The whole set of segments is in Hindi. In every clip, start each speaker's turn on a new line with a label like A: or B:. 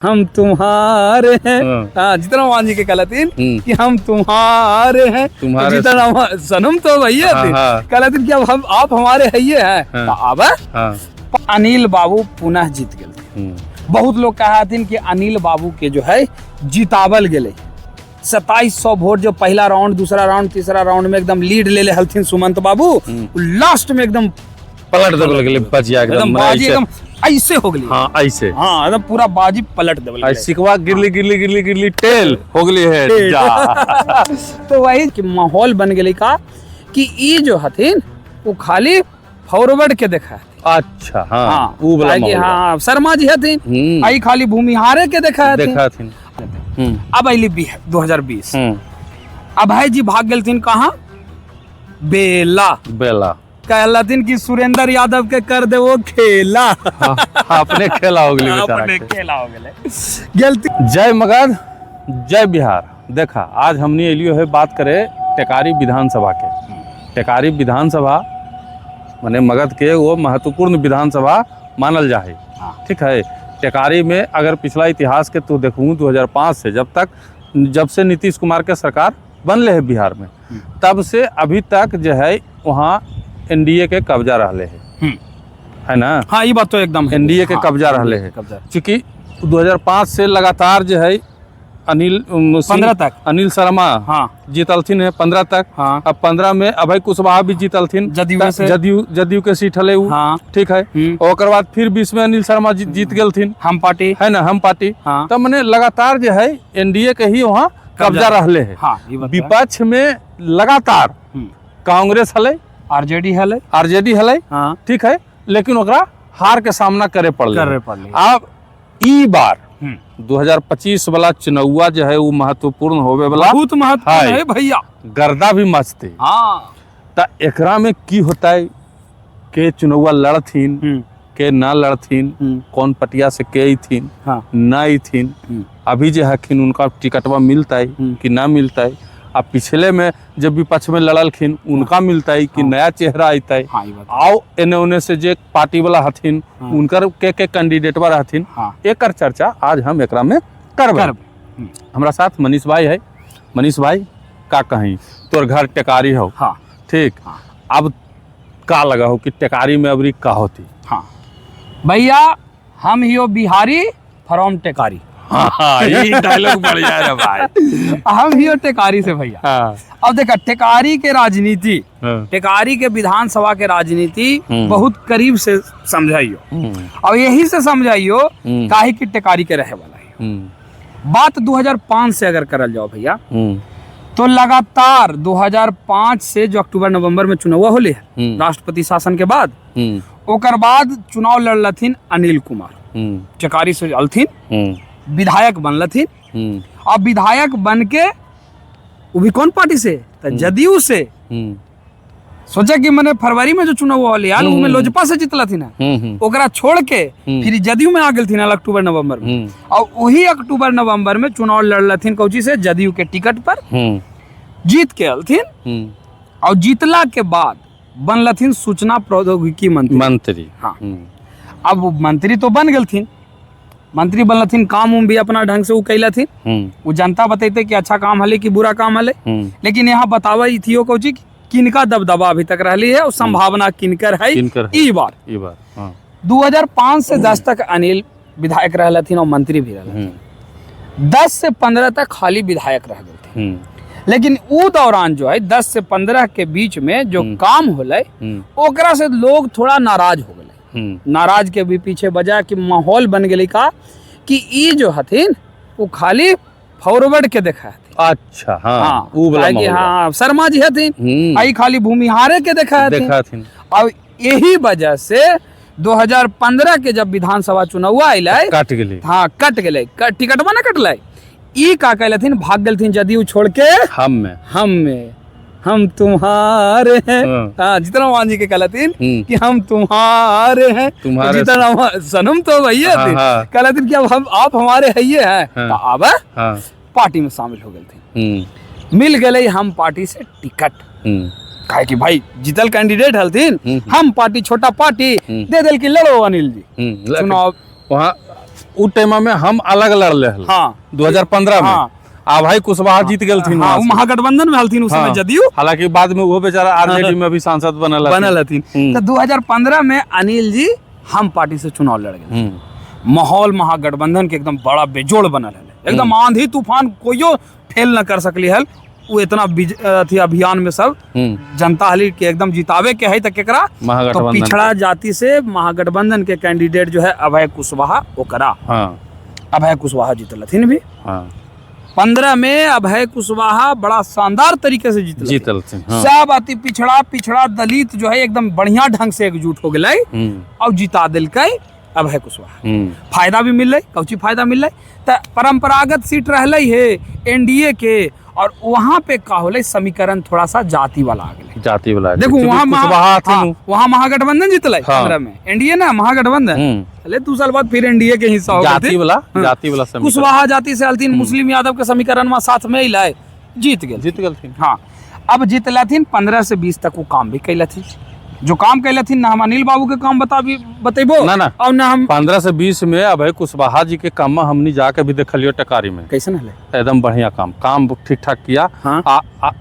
A: हम तुम्हारे हैं। हाँ, जितना मान जी के कहलातीन कि हम तुम्हारे हैं,
B: तुम्हारे
A: जितना सनम तो भैया थी कहलातीन कि अब हम आप हमारे है हैं। अब अनिल बाबू पुनः जीत गए। बहुत लोग कहते कि अनिल बाबू के जो है जितावल गए 2700 वोट, जो पहला राउंड, दूसरा राउंड, तीसरा राउंड में एकदम लीड ले ले हलथिन सुमंत बाबू, लास्ट में एकदम
B: पलट देबल बचिया
A: एकदम बाजी एकदम ऐसे हो गई।
B: हाँ ऐसे,
A: हाँ एकदम पूरा बाजी पलट देबल।
B: सिकवा गिरली टेल हो गई है
A: तो वही कि माहौल बन गई का कि ये जो हथिन वो खाली फॉरवर्ड के देखा है।
B: अच्छा हाँ, वो वाला
A: कि हाँ शर्मा जी हथिन आई खाली भूमिहारे के देखा हथिन। अब अली 2020 अब है जी भाग गए कहाँ बेला कहलातीन कि सुरेंद्र यादव के कर दे वो खेला।
B: अपने खेला हो गई,
A: अपने खेला हो गए।
B: जय मगध जय बिहार। देखा आज हमने एलियो है बात करे टेकारी विधानसभा के। टेकारी विधानसभा माने मगध के वो महत्वपूर्ण विधानसभा मानल जाए। ठीक है, टेकारी में अगर पिछला इतिहास के तो देखूँ 2005 से जब से नीतीश कुमार के सरकार बनले है बिहार में, तब से अभी तक जो है वहाँ एनडीए के कब्जा रहले है ना।
A: हाँ ये बात तो एकदम
B: एनडीए के कब्जा रहले है, क्योंकि 2005 से लगातार जो है अनिल
A: 15 तक
B: अनिल शर्मा जीतलथिन है 15 तक। अब 15 में अभय कुशवाहा भी जीतलथिन, जदयू के सीट हले। ठीक है, और बाद फिर 20 में अनिल शर्मा जीत गलथिन, हम पार्टी है ना, हम पार्टी। तब मैंने लगातार जो है एनडीए के ही वहाँ कब्जा रहले है। विपक्ष में लगातार कांग्रेस हले, आरजेडी हले। ठीक है, लेकिन ओकरा हार के सामना करे पड़ले। अब ई बार 2025 वाला चुनाव जो है वो महत्वपूर्ण होवे वाला,
A: बहुत महत्वपूर्ण है भैया।
B: गर्दा भी मचते। त एकरा में की होता है के चुनाव लड़थिन के ना लड़थिन, कौन पटिया से के थीन ना थीन, अभी जो हखिन उनका टिकटवा मिलता है कि ना मिलता है। अब पिछले में जब विपक्ष में लड़लखिन उनका मिलता है कि नया चेहरा आता है। आओ एने ओने से जे पार्टी वाला हथिन उनकर के कैंडिडेटवा रहथिन, एक चर्चा आज हम एकरा में करब। हमारा साथ मनीष भाई है। मनीष भाई का कहीं तोर घर टेकारी हो। ठीक, अब का लगा हो कि टेकारी में अबरी का होती?
A: भैया हम ही बिहारी फ्रॉम टेकारी।
B: ये डायलॉग बढ़ जाए रे भाई।
A: हम ही टेकारी से भैया। अब देखा टेकारी के राजनीति, टेकारी के विधानसभा के राजनीति बहुत करीब से समझाइयो। और यही से समझाइयो काहे कि टेकारी के रहे वाला है। बात 2005 से अगर करल जाओ भैया तो लगातार 2005 से जो अक्टूबर नवंबर में चुनाव होले है राष्ट्रपति शासन के बाद, ओकर बाद चुनाव लड़लथिन अनिल कुमार, टेकारी से अलथिन, विधायक बनलथिन। अब विधायक बन के वो भी कौन पार्टी से? जदयू से। सोचा कि मैंने फरवरी में जो चुनाव होले यार उसमें लोजपा से जीतलथिन, ओकरा छोड़ के फिर जदयू में आ गलथिन अक्टूबर नवंबर में। और वही अक्टूबर नवंबर में चुनाव लड़लथिन कौची से? जदयू के टिकट पर जीत के अलथिन। और जीतला के बाद बनलथिन सूचना प्रौद्योगिकी मंत्री। हाँ, अब वो मंत्री तो बन गलथिन, मंत्री बनलथिन, काम उम भी अपना ढंग से वो कैलथिन। वो जनता बतेते कि अच्छा काम हले कि बुरा काम हले। लेकिन यहाँ बतावा थियो कौची किनका दबदबा अभी तक रहली है और संभावना किनकर है ई बार। 2005 से 10 तक अनिल विधायक रहलथिन और मंत्री भी रहलथिन। 10 से 15 तक खाली विधायक रह गए। लेकिन वो दौरान जो है 10 से 15 के बीच में जो काम होले ओकरा से लोग थोड़ा नाराज हो गए। नाराज के भी पीछे वजह कि माहौल बन गई का कि ई जो हथिन वो खाली फॉरवर्ड के देखा है।
B: अच्छा हाँ,
A: शर्मा जी हथिन आई खाली भूमिहारे के देखा है। और यही वजह से 2015 के जब विधानसभा चुनाव आइले
B: कट गए।
A: हाँ कट गए, टिकटवा ना कटले। ई का कहलथिन भाग गलथिन जदयू छोड़ के हम तुम्हारे हैं। जितना मान जी के कहलातीन कि हम तुम्हारे हैं, जितना सनम तो भैया थी कहलातीन कि अब हम आप हमारे हैं। अब पार्टी में शामिल हो गए थे। मिल गए हम पार्टी से टिकट, कहे कि भाई जीतल कैंडिडेट हलथिन, हम पार्टी छोटा पार्टी दे दिल कि लड़ो अनिल जी चुनाव।
B: वहाँ उ टाइम में हम अलग लड़ले हल।
A: हाँ
B: 2015 में।
A: हाँ।
B: भाई कुशवाहा जीत गए थे।
A: हाँ, महागठबंधन में हलथिन उस समय जदयू।
B: हालांकि बाद में वो बेचारा आरजेडी में भी सांसद बनल
A: हथिन। तो 2015 में अनिल जी हम पार्टी से चुनाव लड़ गए। माहौल महागठबंधन के एकदम बड़ा बेजोड़ बनल है, एकदम आंधी तूफान कोइयो फेल न कर सकली हल। वो इतना अथी अभियान में सब जनता हली के एकदम जितावे के है तक केकरा, तो पिछड़ा जाति से महागठबंधन के कैंडिडेट जो है अभय कुशवाहा ओकरा। अभय कुशवाहा जीतलथिन भी। 15 में अभय कुशवाहा बड़ा शानदार तरीके से जीतल। सब अति पिछड़ा दलित जो है एकदम बढ़िया ढंग से एकजुट हो गए और जिता दिल अभय कुशवाहा। फायदा भी मिल रही, कौची फायदा मिल रही, परंपरागत सीट रह है एनडीए के, और वहाँ पे का होले समीकरण थोड़ा सा जाति वाला आ गए। जाति वाला देखो वहाँ महागठबंधन जीतल 15 में, एनडीए ना महागठबंधन। अरे 2 साल बाद फिर एनडीए के हिस्सा हो
B: जाति वाला
A: कुशवाहा जाति से हलथिन, मुस्लिम यादव के समीकरण में साथ में ही जीत गए। हाँ अब जीतलथिन 15 से 20 तक वो काम भी कैलथिन। जो काम कैलथिन ना हम अनिल बाबू के काम बतेबो
B: ना और ना हम 15 से 20 में अभय कुशवाहा जी के काम में हमने जाके भी देखलियो टकारी में कैसे हले एकदम बढ़िया काम ठीक ठाक किया।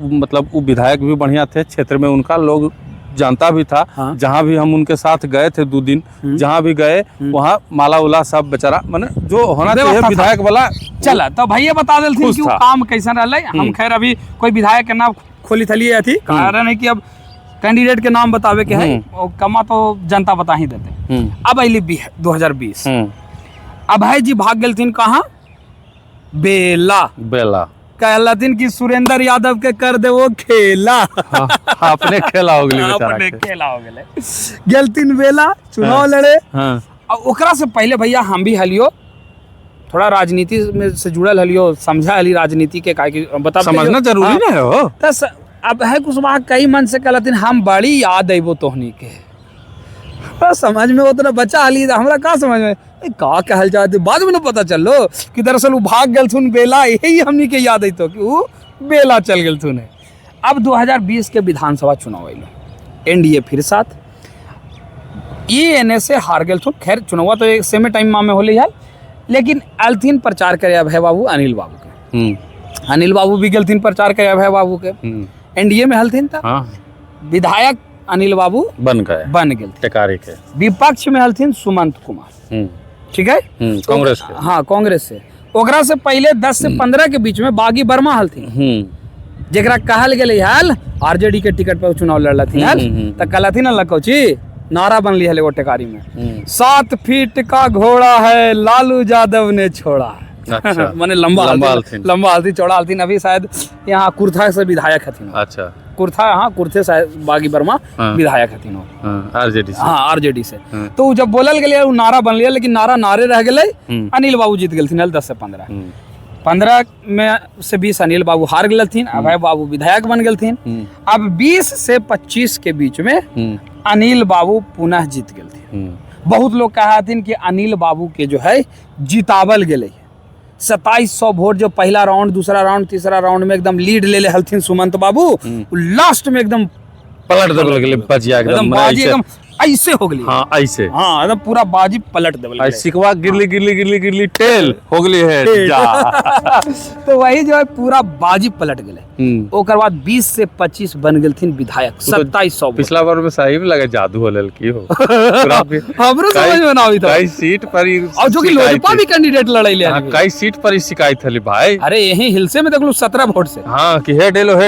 B: मतलब वो विधायक भी बढ़िया थे, क्षेत्र में उनका लोग जानता भी था। जहाँ भी हम उनके साथ गए थे 2 दिन, जहाँ भी गए वहाँ माला उला सब बेचारा माने जो होना चाहिए विधायक वाला
A: चला। तो भैया बता देलथिन कि काम कैसा रहले। हम खैर अभी कोई विधायक के नाम खोली थली थी, कारण है कि अब कैंडिडेट के नाम बतावे के है, कमा तो जनता बता ही देते। अब अली 2020 अभय जी भाग गए कहाँ, बेला कहलथिन कि सुरेंद्र यादव के कर दे वो खेला।
B: अपने खेला हो गए
A: गेलथिन बेला, चुनाव लड़े। ओकरा से पहले भैया हम भी हलियो थोड़ा राजनीति में से जुड़ल हलियो, समझा हली राजनीति के बता
B: समझना जरूरी ना हो।
A: अब है कुशवाहा कई मन से कहलथिन हम बड़ी याद है वो तोहनी के समझ में उतना बचा हली हमरा का समझ में का कहल जाते, बाद में ना पता चलो कि दरअसल वो भाग गलथुन बेला, यही हमनी के याद है तो कि वो बेला चल गलथुन है। अब 2020 के विधानसभा चुनाव आइलो, एनडीए फिर साथ एने से हार गलथुन। खैर चुनाव तो सेमे टाइम में होले है, लेकिन अलथिन प्रचार करे अभय बाबू अनिल बाबू के। अनिल बाबू भी गलथिन प्रचार करे अभय बाबू के। एनडीए में हलथिन था। विधायक अनिल बाबू बन गए टेकारी के। विपक्ष में हलथिन सुमंत कुमार, ठीक है
B: कांग्रेस के।
A: हाँ कांग्रेस से। ओकरा से पहले 10 से 15 के बीच में बागी वर्मा हलथिन, जेकरा कहल गेले हल आरजेडी के टिकट पर चुनाव लड़लथिन हल। त कहलथिन लकोची नारा बनली हल एगो टेकारी में, 7 फीट का घोड़ा है लालू यादव ने छोड़ा। अच्छा। माने लंबा हलथिन चौड़ा हलथिन। अभी शायद यहाँ कुर्था से विधायक हथिन। अच्छा कुर्था, हाँ कुर्थे शायद बागी वर्मा विधायक हथिन आरजेडी से। हाँ आरजेडी से। तो जब बोलल गेले वो नारा बन लिया, लेकिन नारे रह गए। अनिल बाबू जीत गए 10 से 15 में से 20 अनिल बाबू हार गए, अभय बाबू विधायक बन गए। अब 20 से 25 के बीच में अनिल बाबू पुनः जीत गए। बहुत लोग कहथिन कि अनिल बाबू के जो है जितावल गए 2700 वोट, जो पहला राउंड, दूसरा राउंड, तीसरा राउंड में एकदम लीड ले हलथिन सुमंत बाबू, लास्ट में एकदम
B: पलट देबल बजिया
A: एकदम बाजी एकदम ऐसे हो गई।
B: हाँ ऐसे, हाँ
A: एकदम पूरा बाजी पलट देबल।
B: सिकवा गिरली टेल हो गई है।
A: तो वही जो है पूरा बाजी पलट गए। ओकर बाद 20 से 25 बन गए विधायक 2700।
B: पिछला बार में सही में लगे जादू होलल की हो।
A: हमरो समझ में ना आवी था।
B: कई सीट पर
A: और जो कि लोजपा भी कैंडिडेट लड़ाई ले,
B: कई सीट पर शिकायत हली भाई।
A: अरे यही हिलसे में देखलो 17 वोट से।
B: हां कि हेड एलो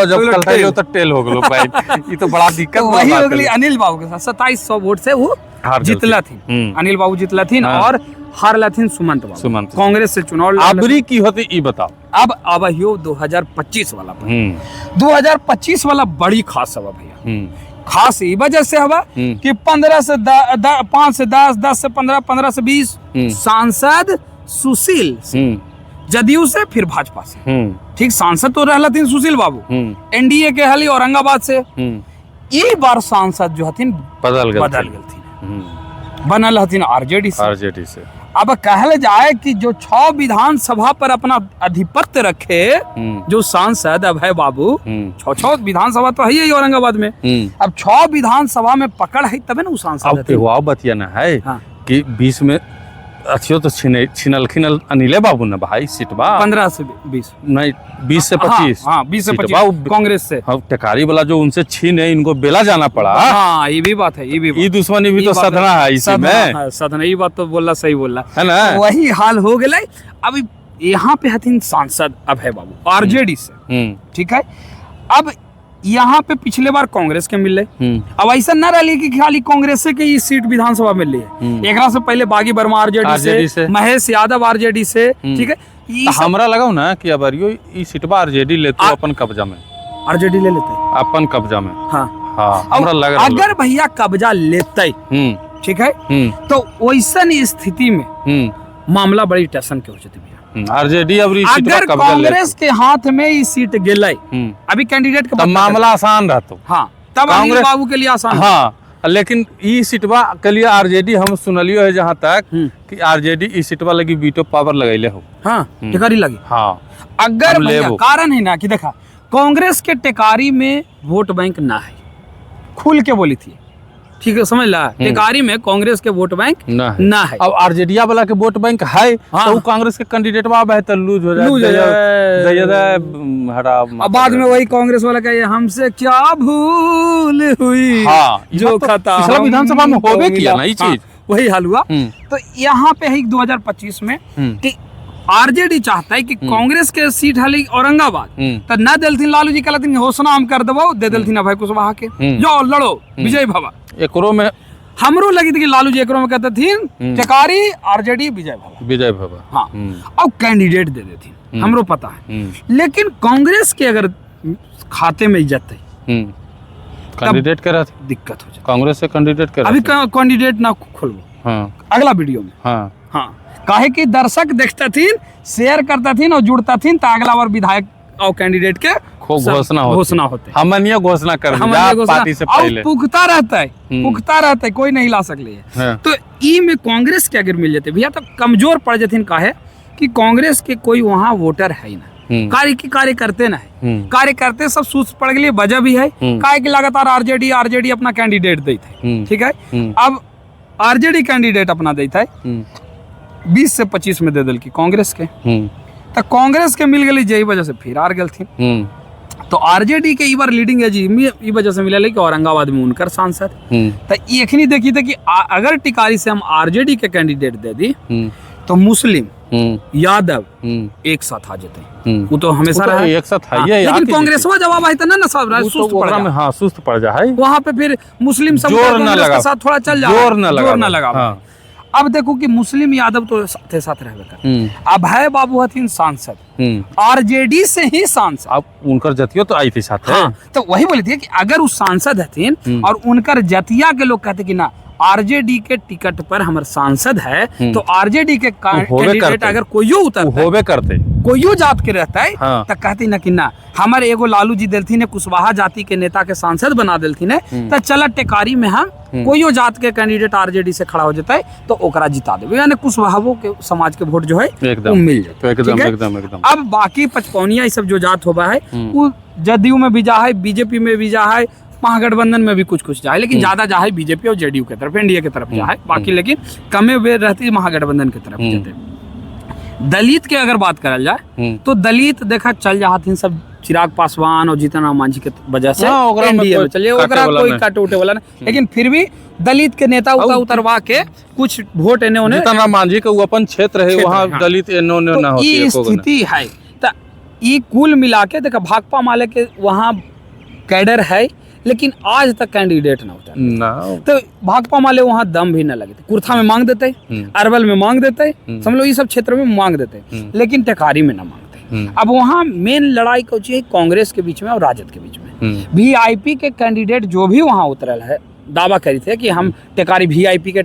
B: जब कलटाइलो तो टेल हो गलो भाई। ये तो बड़ा दिक्कत
A: वही हो गई अनिल बाबू के साथ। 2700 वोट से वो जीतला थी, अनिल बाबू जीतला थी। और हारला थी सुमंत बाबू कांग्रेस से चुनाव।
B: अबरी की होती ई बताओ।
A: अब यो 2025 वाला 2025 वाला बड़ी खास हवा भैया। खास ई वजह से हवा कि 15 से 5 से 10, 10 से 15, 15 से 20 सांसद सुशील जदयू से फिर भाजपा से। ठीक सांसद तो रहला थी सुशील बाबू एनडीए के हली औरंगाबाद से। ई बार सांसद जो हथिन बदल गए बनल हथिन आरजेडी से। अब कहल जाए कि जो 6 विधानसभा पर अपना अधिपत्य रखे जो सांसद अभय बाबू, 6 विधानसभा तो है ही औरंगाबाद में। अब 6 विधानसभा में पकड़ है तबे ना सांसद
B: बतिया ना है कि 20 में अच्छियो तो छिनलखिन अनिले बाबू ने भाई सीटबा
A: 15 से 20
B: नहीं 20 से 25।
A: हाँ 20 से
B: सीटबा
A: 25 कांग्रेस से।
B: हाँ टेकारी वाला जो उनसे छीने इनको बेला जाना पड़ा।
A: हाँ ये भी बात है, ये भी
B: ये दुश्मनी भी तो सधना है इसी में।
A: सधना ये बात तो बोलना सही बोलना
B: है ना।
A: तो वही हाल हो गया। अब यहाँ पे हथिन सांसद अभय बाबू आरजेडी से, ठीक है। अब यहाँ पे पिछले बार कांग्रेस के मिल रहे, अब ऐसा न रही कि खाली कांग्रेस के ही सीट विधानसभा मिल रही है। एक से पहले बागी वर्मा आरजेडी से, महेश यादव आरजेडी से, ठीक है।
B: हमरा लगा ना कि अब ई सीटबा आरजेडी लेते अपन कब्जा में,
A: आरजेडी ले लेते
B: अपन कब्जा में।
A: हाँ
B: हाँ हमरा लग रहा
A: अगर भैया कब्जा लेते, ठीक है, तो वैसन स्थिति में मामला बड़ी टेंशन के हो जाती भैया।
B: आरजेडी
A: अगर कांग्रेस के हाथ में ये सीट गेलै, अभी कैंडिडेट का
B: मामला आसान रहता।
A: हाँ तब अनिल बाबू के लिए आसान।
B: हाँ लेकिन ई सीटबा के लिए आरजेडी हम सुनलियो है जहाँ तक कि आरजेडी ई सीटबा लगी वीटो पावर लगैले हो।
A: हाँ टेकारी लगी।
B: हाँ
A: अगर भैया कारण है ना कि देखा कांग्रेस के टेकारी में वोट बैंक ना है, खुल के बोली थी, ठीक है समझ ला। टेकारी में कांग्रेस के वोट बैंक ना है।
B: अब आरजेडिया वाला के वोट बैंक है। हाँ। तो कांग्रेस के कैंडिडेट बेहतर लूज हो जाए।
A: अब बाद में वही कांग्रेस वाला कहे हमसे क्या भूल हुई।
B: हाँ,
A: जो खता
B: पिछला विधानसभा में होबे किया ना ये चीज।
A: वही हाल हुआ। तो यहाँ पे है 2025 में कि आरजेडी चाहता है कि कांग्रेस के सीट हली औरंगाबाद तो न दिलथिन लालू जी कहलथिन घोषणा हम कर देबो, दे दिलथिन अभय कुशवाहा के जो लड़ो विजय भवा।
B: एकरो में
A: हमरो लगी थी कि लालू जी एकरो में कहते थीन टेकारी आरजेडी विजय भवा। हाँ अब कैंडिडेट दे देती हमरो पता है। लेकिन कांग्रेस के अगर खाते में इज्जत है
B: कैंडिडेट के रहते
A: दिक्कत हो जाए।
B: कांग्रेस से कैंडिडेट के
A: अभी कैंडिडेट ना खोलबो। हाँ अगला वीडियो में।
B: हाँ
A: हाँ काहे कि दर्शक देखता थीन, शेयर करता थीन और जुड़ता थीन तो अगला बार विधायक और कैंडिडेट के घोषणा होते।
B: हमनिया घोषणा कर पार्टी से पहले
A: पुख्ता रहता है, कोई नहीं ला सकले है। तो ई में कांग्रेस के अगर मिल जाते भैया तो कमजोर पड़ जाते। काहे कि कांग्रेस के कोई वहाँ वोटर है ही ना, कार्य करते ना है, कार्य करते सब सूच पड़ गए। वजह भी है काहे कि लगातार आरजेडी अपना कैंडिडेट देते है, ठीक है। अब आरजेडी कैंडिडेट अपना देता है 20 से 25 में दे दिल की कांग्रेस के, तो कांग्रेस के मिल गई यही वजह से फिर हार गए थे। तो आरजेडी के ई बार लीडिंग है जी ई वजह से मिला कि औरंगाबाद में उनकर सांसद। तो एखनी देखी थे कि अगर टिकारी से हम आरजेडी के कैंडिडेट दे दी तो मुस्लिम यादव एक साथ आ जाते। वो तो हमेशा रहा
B: एक साथ है।
A: लेकिन कांग्रेस का जवाब है ना सब
B: सुस्त पड़ जाए।
A: वहाँ पे फिर मुस्लिम समुदाय के साथ थोड़ा चल जाए, जोर न लगा। अब देखो कि मुस्लिम यादव तो साथ रहबे कर। अभय बाबू हथिन सांसद आरजेडी से ही सांसद।
B: अब उनकर जतिया तो आई थी साथ।
A: हाँ, तो वही बोली थी कि अगर उस सांसद हथिन और उनकर जतिया के लोग कहते कि ना आरजेडी के टिकट पर हमारे सांसद है तो आरजेडी के कैंडिडेट अगर कोइयो
B: होबे करते
A: कोइयो जात के रहता है
B: हाँ।
A: तो कहती ना कि ना हमारे एगो लालू जी दिलथी ने कुशवाहा जाति के नेता के सांसद बना दिलथी ने तो चला टेकारी में हम कोइयो जात के कैंडिडेट आरजेडी से खड़ा हो जाता है तो ओकरा जिता देवे। यानी कुशवाहा के समाज के वोट जो है वो मिल जाता है।
B: एकदम।
A: अब बाकी पचपौनिया सब जो जात होगा है वो जदयू में भी जा है, बीजेपी में भी जा है, महागठबंधन में भी कुछ जाए, लेकिन ज्यादा जा है बीजेपी और जेडीयू की तरफ, एनडीए की तरफ जा है। बाकी लेकिन कमे वे रहती महागठबंधन की तरफ जाते। दलित के अगर बात करल जाए तो दलित देखा चल जाते सब चिराग पासवान और जीतन राम मांझी के वजह से एनडीए में चलिए, ओकरा कोई काटे उठे वाला नहीं। लेकिन फिर भी दलित के नेता उतरवा के कुछ वोट एने ओने
B: जीतन राम मांझी के अपन क्षेत्र है वहाँ दलित एने ओने ना होती है।
A: स्थिति है तो ये कुल मिला के देखा भाकपा माले के वहाँ कैडर है लेकिन आज तक कैंडिडेट ना होता
B: ना।
A: तो भाकपा माले वहाँ दम भी न लगे थे। कुर्था में मांग देते, अरवल में मांग देते, समझ लो ये सब क्षेत्र में मांग देते, लेकिन टेकारी में ना मांगते। अब वहाँ मेन लड़ाई कौन है कांग्रेस के बीच में और राजद के बीच में। वीआईपी के कैंडिडेट जो भी वहाँ उतरल है दावा करी थे कि हम टेकारी वीआईपी के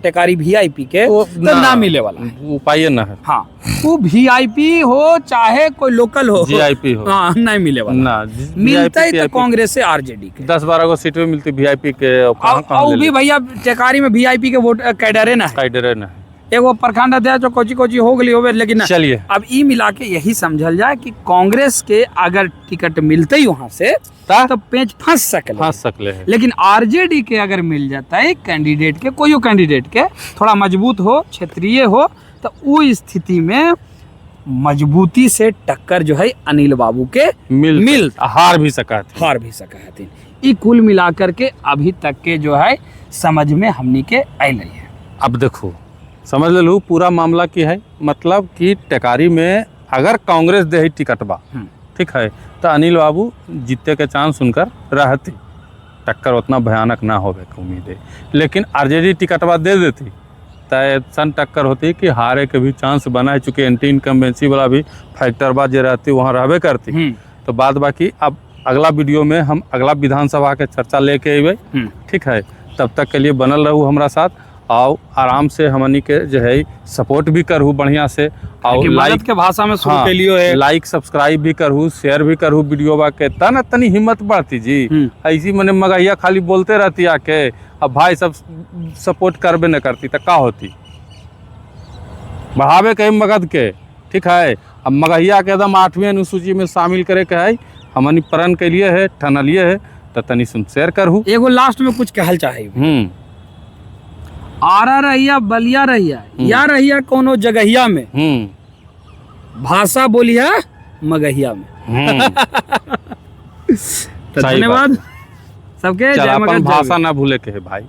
A: तो ना मिले वाला है,
B: उपाय ना है।
A: हाँ वो वीआईपी हो चाहे कोई लोकल हो
B: वीआईपी हो,
A: हाँ नहीं मिले वाला
B: ना।
A: मिलता ही तो कांग्रेस से आरजेडी के
B: 10-12 को सीट में मिलती वीआईपी के।
A: और भी भैया टेकारी में वीआईपी के वोट कैडरे ना एगो प्रखंड अध्यक्ष जो कोची हो गई होवे। लेकिन
B: चलिए
A: अब ई मिला के यही समझल जाए कि कांग्रेस के अगर टिकट मिलते ही वहां से तो पेच फंस सकले है। लेकिन आरजेडी के अगर मिल जाता है कैंडिडेट के कोई कैंडिडेट के थोड़ा मजबूत हो, क्षेत्रीय हो, तो वो स्थिति में मजबूती से टक्कर जो है अनिल बाबू के मिल
B: हार भी सका
A: हथिन। ई कुल मिलाकर के अभी तक के जो है समझ में हमनी के आयल है।
B: अब देखो समझ ले लू पूरा मामला की है, मतलब कि टेकारी में अगर कांग्रेस दे ही टिकट बा, ठीक है, तो अनिल बाबू जीते के चांस सुनकर रहती, टक्कर उतना भयानक ना होवे की उम्मीद है। लेकिन आरजेडी टिकटवा दे देती तो ऐसा टक्कर होती कि हारे के भी चांस बना है, चूँकि एंटी इनकम्बेंसी वाला भी फैक्टर बा जे रहती वहाँ रहबे करती। तो बाद बाकी अब अगला वीडियो में हम अगला विधानसभा के चर्चा लेके अबे, ठीक है। तब तक के लिए बनल रहू हमरा साथ, आओ आराम से हमनी के जो है सपोर्ट भी करहू बढ़िया से, और
A: लाइक के भाषा में शुरू के लिए है,
B: लाइक सब्सक्राइब भी करहू, शेयर भी करहू वीडियो बा के, तना तनी हिम्मत बढ़ती जी। ऐसी मने मगहिया खाली बोलते रहती आके, अब भाई सब सपोर्ट करबे न करती तो का होती, बढ़ावे के मगध के, ठीक है। अब मगहिया के एकदम 8वीं अनुसूची में शामिल करे के है, हमनी प्रण के लिए है, ठनलिए है, तो तनी सुन शेयर करहू।
A: एगो लास्ट में कुछ कहल चाहे, आरा रहिया बलिया रहिया या रहिया कोनो जगहिया में, भाषा बोलिया मगहिया में। तो धन्यवाद सबके,
B: अपन भाषा ना भूले के है भाई।